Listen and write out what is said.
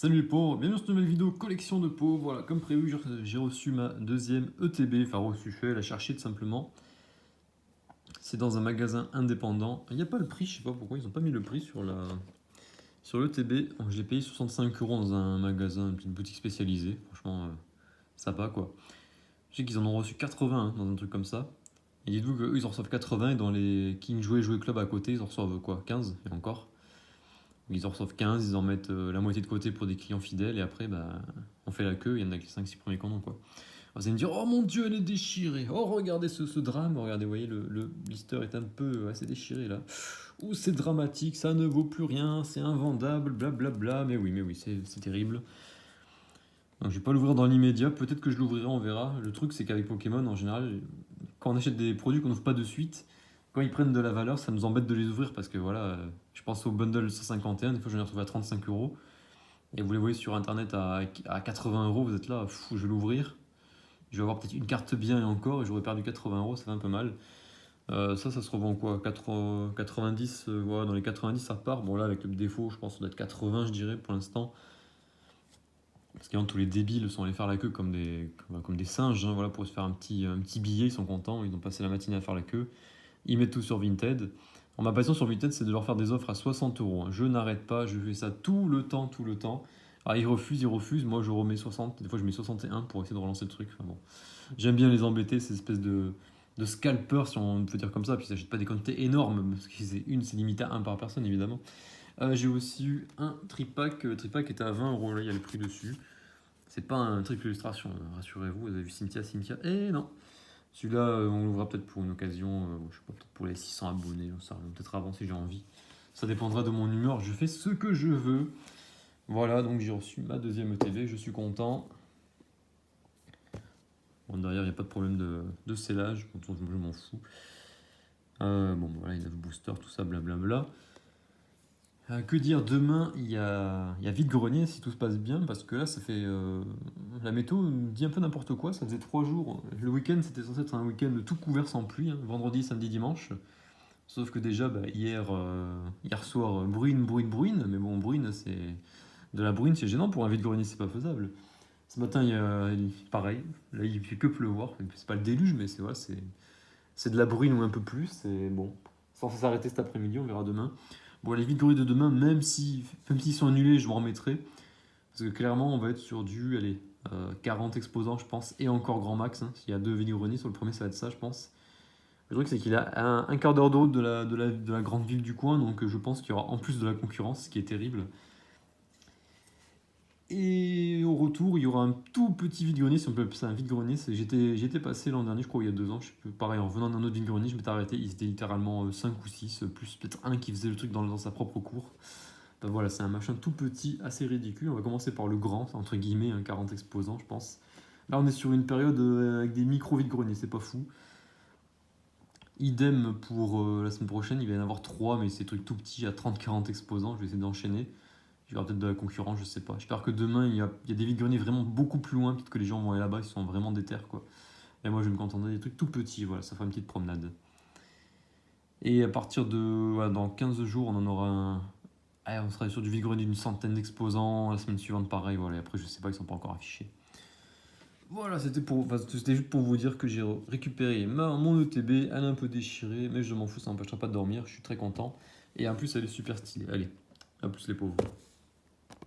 Salut les pauvres, bienvenue sur cette nouvelle vidéo collection de pauvres. Voilà, comme prévu, j'ai reçu ma deuxième ETB, enfin reçu, je suis la chercher tout simplement. C'est dans un magasin indépendant. Il n'y a pas le prix, je sais pas pourquoi ils n'ont pas mis le prix sur l'ETB. Donc, je l'ai payé 65 € dans un magasin, une petite boutique spécialisée. Franchement, sympa quoi. Je sais qu'ils en ont reçu 80 dans un truc comme ça. Et dites-vous qu'eux ils en reçoivent 80 et dans les King Jouet Club à côté, ils en reçoivent quoi, 15 et encore. Ils en reçoivent 15, ils en mettent la moitié de côté pour des clients fidèles et après bah, on fait la queue, il y en a que les 5-6 premiers qu'on a quoi. Vous allez me dire, oh mon dieu, elle est déchirée. Oh, regardez ce drame. Regardez, vous voyez, le blister est un peu assez déchiré là. Ouh, c'est dramatique, ça ne vaut plus rien, c'est invendable, blablabla. Mais oui, c'est terrible. Donc je vais pas l'ouvrir dans l'immédiat, peut-être que je l'ouvrirai, on verra. Le truc, c'est qu'avec Pokémon, en général, quand on achète des produits qu'on n'ouvre pas de suite, quand ils prennent de la valeur, ça nous embête de les ouvrir parce que voilà, je pense au bundle 151, des fois je l'ai retrouvé à 35 €. Et vous les voyez sur internet à 80 €, vous êtes là, fou, je vais l'ouvrir. Je vais avoir peut-être une carte bien et encore, et j'aurais perdu 80 €, ça fait un peu mal. Ça se revend quoi 90, voilà, dans les 90 ça repart. Bon là avec le défaut, je pense que ça doit être 80 je dirais pour l'instant. Parce qu'avant tous les débiles sont allés faire la queue comme des singes, hein, voilà, pour se faire un petit billet, ils sont contents, ils ont passé la matinée à faire la queue. Ils mettent tout sur Vinted. Ma passion sur Vinted, c'est de leur faire des offres à 60 €. Je n'arrête pas, je fais ça tout le temps, tout le temps. Alors ils refusent, moi je remets 60, des fois je mets 61 pour essayer de relancer le truc. Enfin, bon. J'aime bien les embêter, ces espèces de scalpers, si on peut dire comme ça, puis ils n'achètent pas des quantités énormes, parce que c'est limité à un par personne évidemment. J'ai aussi eu un tripack, le tripack était à 20 €, là il y a le prix dessus. C'est pas un triple illustration, rassurez-vous, vous avez vu Cynthia, eh non. Celui-là, on l'ouvrira peut-être pour une occasion, je sais pas, peut-être pour les 600 abonnés, ça peut-être avant si j'ai envie. Ça dépendra de mon humeur, je fais ce que je veux. Voilà, donc j'ai reçu ma deuxième ETB, je suis content. Bon, derrière, il n'y a pas de problème de scellage, je m'en fous. Bon, voilà, il y a le booster, tout ça, blablabla. Que dire, demain, il y a vide-grenier si tout se passe bien, parce que là, ça fait. La météo nous dit un peu n'importe quoi, ça faisait 3 jours. Le week-end, c'était censé être un week-end tout couvert sans pluie, hein, vendredi, samedi, dimanche. Sauf que déjà, bah, hier soir, bruine, mais bon, c'est. De la bruine, c'est gênant pour un vide-grenier, c'est pas faisable. Ce matin, pareil, là, il fait que pleuvoir. C'est pas le déluge, mais c'est de la bruine ou un peu plus. C'est bon, sans s'arrêter cet après-midi, on verra demain. Bon, les vide-greniers de demain, même s'ils sont annulés, je m'en remettrai. Parce que clairement, on va être sur du, allez, 40 exposants, je pense, et encore grand max. Hein. S'il y a 2 vide-greniers, sur le premier, ça va être ça, je pense. Le truc, c'est qu'il a un quart d'heure de route de la grande ville du coin, donc je pense qu'il y aura en plus de la concurrence, ce qui est terrible. Et au retour, il y aura un tout petit vide-grenier, si on peut appeler ça un vide-grenier. J'étais passé l'an dernier, je crois, il y a 2 ans. Pareil, en revenant d'un autre vide-grenier, je m'étais arrêté. Ils étaient littéralement 5 ou 6, plus peut-être un qui faisait le truc dans sa propre cour. Ben voilà, c'est un machin tout petit, assez ridicule. On va commencer par le grand, entre guillemets, 40 exposants, je pense. Là, on est sur une période avec des micro vide-greniers, c'est pas fou. Idem pour la semaine prochaine, il va y en avoir 3, mais c'est trucs tout petits, à 30-40 exposants. Je vais essayer d'enchaîner. Il y aura peut-être de la concurrence, je sais pas. J'espère que demain, il y a des vide-greniers vraiment beaucoup plus loin. Peut-être que les gens vont aller là-bas, ils sont vraiment déter, quoi. Et moi, je vais me contenter des trucs tout petits, voilà, ça fera une petite promenade. Et à partir de. Voilà, dans 15 jours, on en aura un. Ah, on sera sur du vide-grenier d'une centaine d'exposants. La semaine suivante, pareil, voilà. Et après, je sais pas, ils sont pas encore affichés. Voilà, c'était juste pour vous dire que j'ai récupéré mon ETB. Elle est un peu déchirée, mais je m'en fous, ça m'empêchera pas de dormir. Je suis très content. Et en plus, elle est super stylée. Allez, à plus les pauvres.